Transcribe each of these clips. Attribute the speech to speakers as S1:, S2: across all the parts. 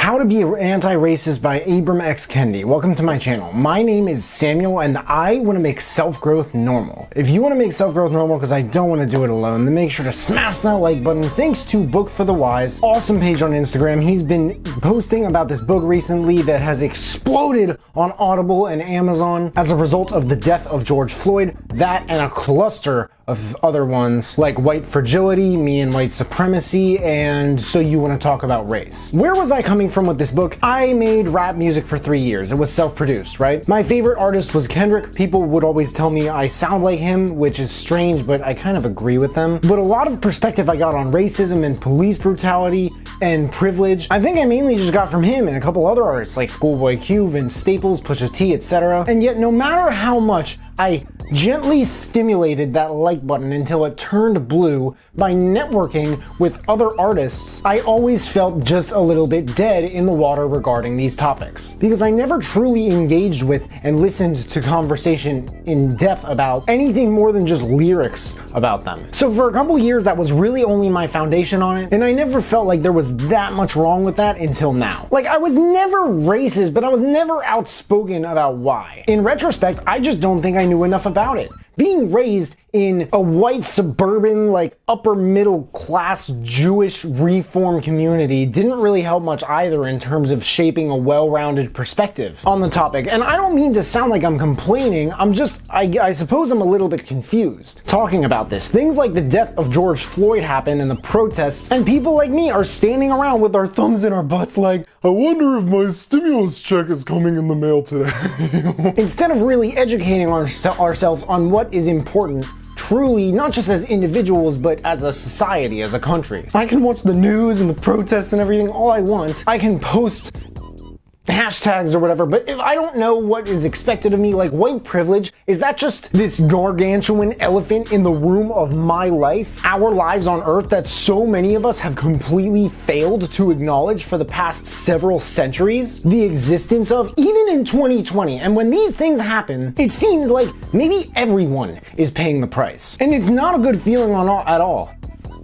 S1: How to Be Anti-Racist by Ibram X Kendi. Welcome to my channel. My name is Samuel and I want to make self-growth normal. If you want to make self-growth normal, because I don't want to do it alone, then make sure to smash that like button. Thanks to Book for the Wise, awesome page on Instagram. He's been posting about this book recently that has exploded on Audible and Amazon as a result of the death of George Floyd. That and a cluster of other ones like White Fragility, Me and White Supremacy, and So You Want to Talk About Race. Where was I coming from with this book? I made rap music for 3 years. It was self-produced, right? My favorite artist was Kendrick. People would always tell me I sound like him, which is strange, but I kind of agree with them. But a lot of perspective I got on racism and police brutality and privilege, I think I mainly just got from him and a couple other artists like Schoolboy Q, Vince Staples, Pusha T, etc. And yet no matter how much I gently stimulated that like button until it turned blue by networking with other artists, I always felt just a little bit dead in the water regarding these topics. Because I never truly engaged with and listened to conversation in depth about anything more than just lyrics about them. So for a couple years that was really only my foundation on it, and I never felt like there was that much wrong with that until now. Like I was never racist, but I was never outspoken about why. In retrospect, I just don't think I knew enough about it. Being raised in a white suburban, like upper middle class Jewish reform community didn't really help much either in terms of shaping a well-rounded perspective on the topic. And I don't mean to sound like I'm complaining, I suppose I'm a little bit confused talking about this. Things like the death of George Floyd happened and the protests, and people like me are standing around with our thumbs in our butts like, I wonder if my stimulus check is coming in the mail today. Instead of really educating ourselves on what is important truly, not just as individuals, but as a society, as a country. I can watch the news and the protests and everything all I want. I can post hashtags or whatever, but if I don't know what is expected of me, like white privilege, is that just this gargantuan elephant in the room of my life, our lives on earth that so many of us have completely failed to acknowledge for the past several centuries the existence of, even in 2020? And when these things happen, it seems like maybe everyone is paying the price. And it's not a good feeling at all.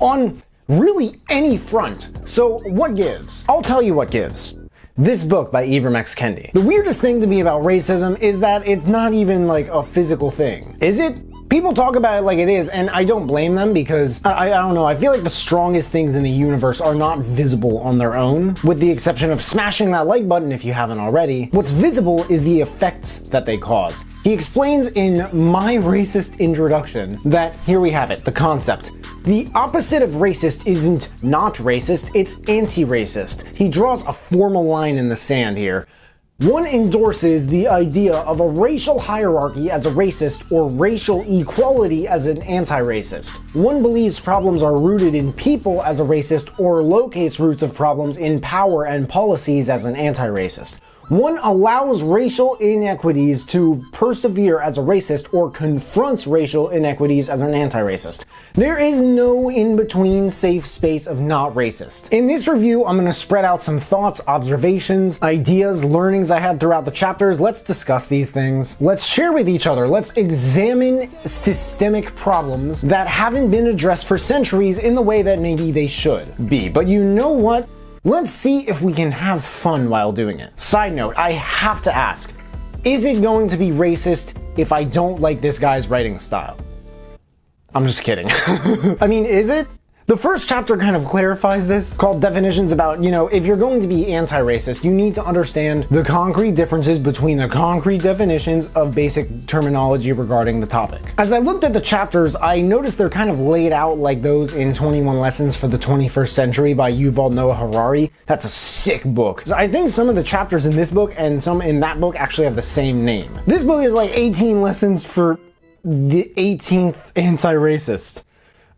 S1: On really any front. So what gives? I'll tell you what gives. This book by Ibram X Kendi. The weirdest thing to me about racism is that it's not even like a physical thing. Is it? People talk about it like it is, and I don't blame them because, I don't know, I feel like the strongest things in the universe are not visible on their own, with the exception of smashing that like button if you haven't already. What's visible is the effects that they cause. He explains in My Racist Introduction that, here we have it, the concept. The opposite of racist isn't not racist, it's anti-racist. He draws a formal line in the sand here. One endorses the idea of a racial hierarchy as a racist or racial equality as an anti-racist. One believes problems are rooted in people as a racist or locates roots of problems in power and policies as an anti-racist. One allows racial inequities to persevere as a racist or confronts racial inequities as an anti-racist. There is no in-between safe space of not racist. In this review, I'm going to spread out some thoughts, observations, ideas, learnings I had throughout the chapters. Let's discuss these things. Let's share with each other. Let's examine systemic problems that haven't been addressed for centuries in the way that maybe they should be. But you know what? Let's see if we can have fun while doing it. Side note, I have to ask, is it going to be racist if I don't like this guy's writing style? I'm just kidding. I mean, is it? The first chapter kind of clarifies this, called Definitions, about, if you're going to be anti-racist, you need to understand the concrete differences between the concrete definitions of basic terminology regarding the topic. As I looked at the chapters, I noticed they're kind of laid out like those in 21 Lessons for the 21st Century by Yuval Noah Harari. That's a sick book. So I think some of the chapters in this book and some in that book actually have the same name. This book is like 18 lessons for the 18th anti-racist.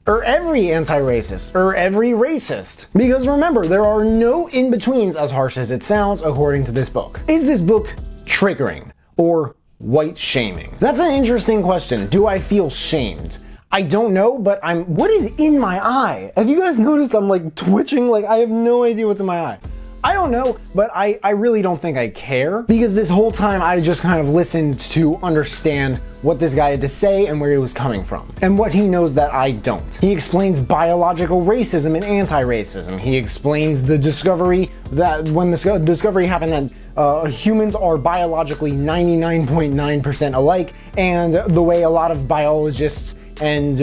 S1: Or every anti-racist, or every racist. Because remember, there are no in-betweens, as harsh as it sounds, according to this book. Is this book triggering or white shaming? That's an interesting question. Do I feel shamed? I don't know, but what is in my eye? Have you guys noticed I'm like twitching? Like I have no idea what's in my eye. I don't know, but I really don't think I care, because this whole time I just kind of listened to understand what this guy had to say and where he was coming from, and what he knows that I don't. He explains biological racism and anti-racism. He explains the discovery that when the discovery happened that humans are biologically 99.9% alike, and the way a lot of biologists and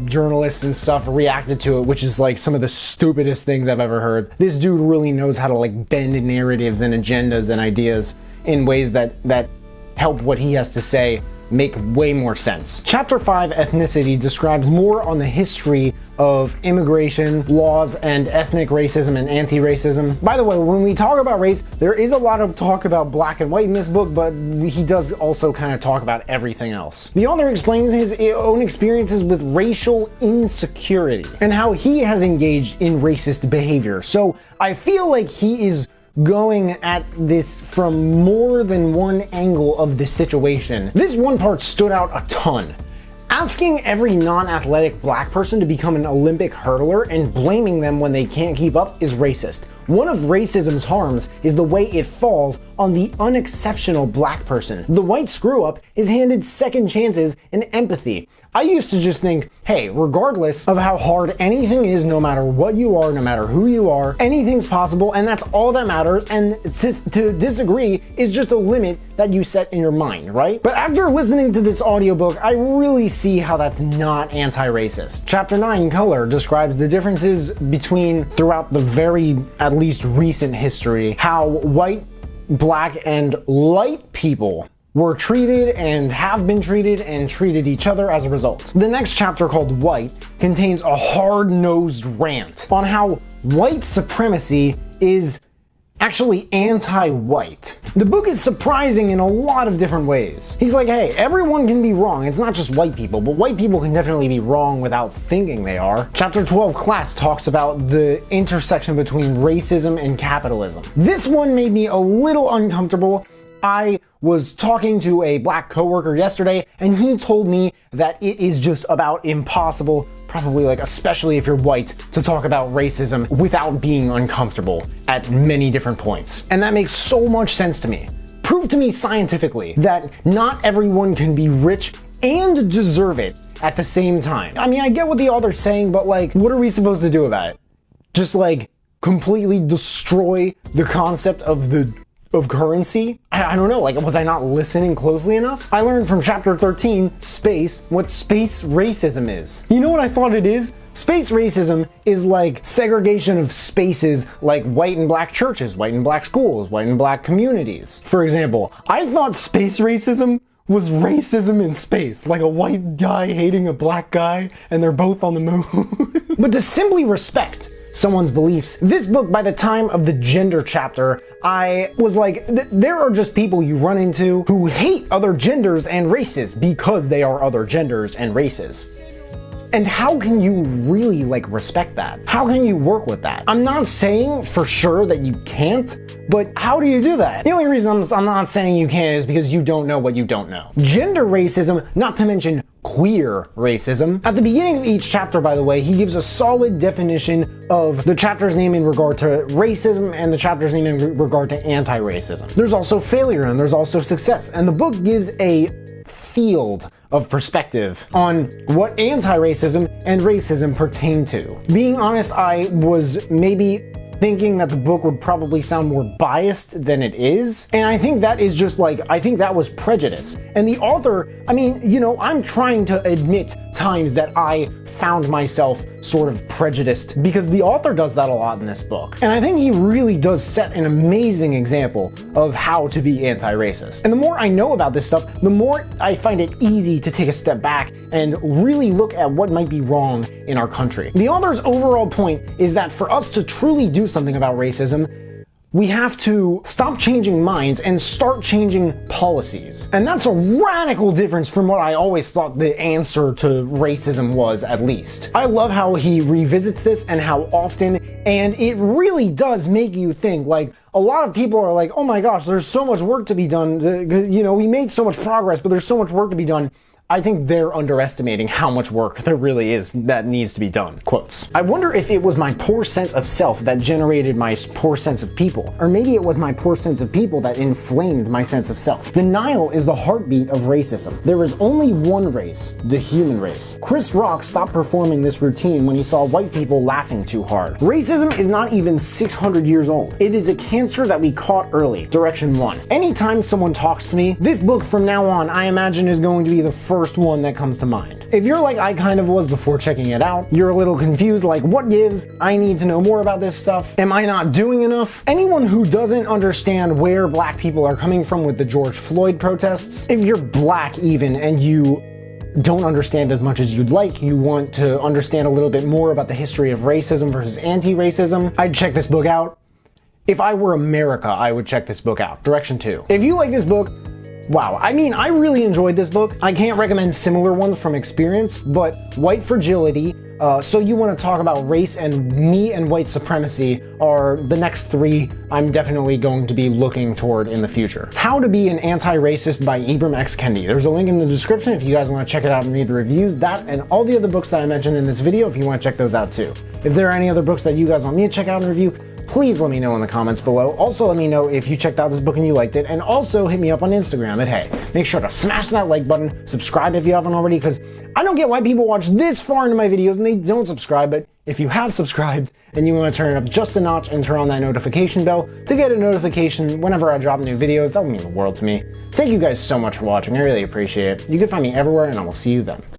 S1: journalists and stuff reacted to it, which is like some of the stupidest things I've ever heard. This dude really knows how to like bend narratives and agendas and ideas in ways that help what he has to say make way more sense. Chapter 5, Ethnicity, describes more on the history of immigration, laws, and ethnic racism and anti-racism. By the way, when we talk about race, there is a lot of talk about black and white in this book, but he does also kind of talk about everything else. The author explains his own experiences with racial insecurity and how he has engaged in racist behavior. So I feel like he is going at this from more than one angle of the situation. This one part stood out a ton. Asking every non-athletic black person to become an Olympic hurdler and blaming them when they can't keep up is racist. One of racism's harms is the way it falls on the unexceptional black person. The white screw-up is handed second chances and empathy. I used to just think, hey, regardless of how hard anything is, no matter what you are, no matter who you are, anything's possible, and that's all that matters, and to disagree is just a limit that you set in your mind, right? But after listening to this audiobook, I really see how that's not anti-racist. Chapter 9, Color, describes the differences between, throughout the very, at least recent history, how white, black, and light people were treated and have been treated and treated each other as a result. The next chapter, called White, contains a hard-nosed rant on how white supremacy is actually anti-white. The book is surprising in a lot of different ways. He's like, hey, everyone can be wrong. It's not just white people, but white people can definitely be wrong without thinking they are. Chapter 12, Class, talks about the intersection between racism and capitalism. This one made me a little uncomfortable. I was talking to a black coworker yesterday, and he told me that it is just about impossible, probably like especially if you're white, to talk about racism without being uncomfortable at many different points. And that makes so much sense to me. Prove to me scientifically that not everyone can be rich and deserve it at the same time. I mean, I get what the author's saying, but like, what are we supposed to do about it? Just like completely destroy the concept of currency? I don't know, like, was I not listening closely enough? I learned from chapter 13, Space, what space racism is. You know what I thought it is? Space racism is like segregation of spaces, like white and black churches, white and black schools, white and black communities. For example, I thought space racism was racism in space, like a white guy hating a black guy and they're both on the moon. But to simply respect someone's beliefs. This book, by the time of the gender chapter, I was like, there are just people you run into who hate other genders and races because they are other genders and races. And how can you really like respect that? How can you work with that? I'm not saying for sure that you can't, but how do you do that? The only reason I'm not saying you can't is because you don't know what you don't know. Gender racism, not to mention queer racism. At the beginning of each chapter, by the way, he gives a solid definition of the chapter's name in regard to racism and the chapter's name in regard to anti-racism. There's also failure and there's also success. And the book gives a field of perspective on what anti-racism and racism pertain to. Being honest, I was maybe thinking that the book would probably sound more biased than it is. And I think that is just like, I think that was prejudice. And the author, I mean, you know, I'm trying to admit times that I found myself sort of prejudiced, because the author does that a lot in this book. And I think he really does set an amazing example of how to be anti-racist. And the more I know about this stuff, the more I find it easy to take a step back and really look at what might be wrong in our country. The author's overall point is that for us to truly do something about racism, we have to stop changing minds and start changing policies. And that's a radical difference from what I always thought the answer to racism was, at least. I love how he revisits this and how often, and it really does make you think. Like, a lot of people are like, oh my gosh, there's so much work to be done. You know, we made so much progress, but there's so much work to be done. I think they're underestimating how much work there really is that needs to be done. Quotes. I wonder if it was my poor sense of self that generated my poor sense of people, or maybe it was my poor sense of people that inflamed my sense of self. Denial is the heartbeat of racism. There is only one race, the human race. Chris Rock stopped performing this routine when he saw white people laughing too hard. Racism is not even 600 years old. It is a cancer that we caught early. Direction 1. Anytime someone talks to me, this book from now on I imagine is going to be the first one that comes to mind. If you're like I kind of was before checking it out, you're a little confused like what gives, I need to know more about this stuff, am I not doing enough? Anyone who doesn't understand where black people are coming from with the George Floyd protests, if you're black even and you don't understand as much as you'd like, you want to understand a little bit more about the history of racism versus anti-racism, I'd check this book out. If I were America, I would check this book out. Direction 2. If you like this book, wow, I mean, I really enjoyed this book. I can't recommend similar ones from experience, but White Fragility, So You Want to Talk About Race, and Me and White Supremacy are the next 3 I'm definitely going to be looking toward in the future. How to Be an Anti-Racist by Ibram X Kendi. There's a link in the description if you guys want to check it out and read the reviews. That and all the other books that I mentioned in this video if you want to check those out too. If there are any other books that you guys want me to check out and review, please let me know in the comments below. Also let me know if you checked out this book and you liked it, and also hit me up on Instagram at hey. Make sure to smash that like button, subscribe if you haven't already, because I don't get why people watch this far into my videos and they don't subscribe, but if you have subscribed and you want to turn it up just a notch and turn on that notification bell to get a notification whenever I drop new videos, that would mean the world to me. Thank you guys so much for watching, I really appreciate it. You can find me everywhere and I will see you then.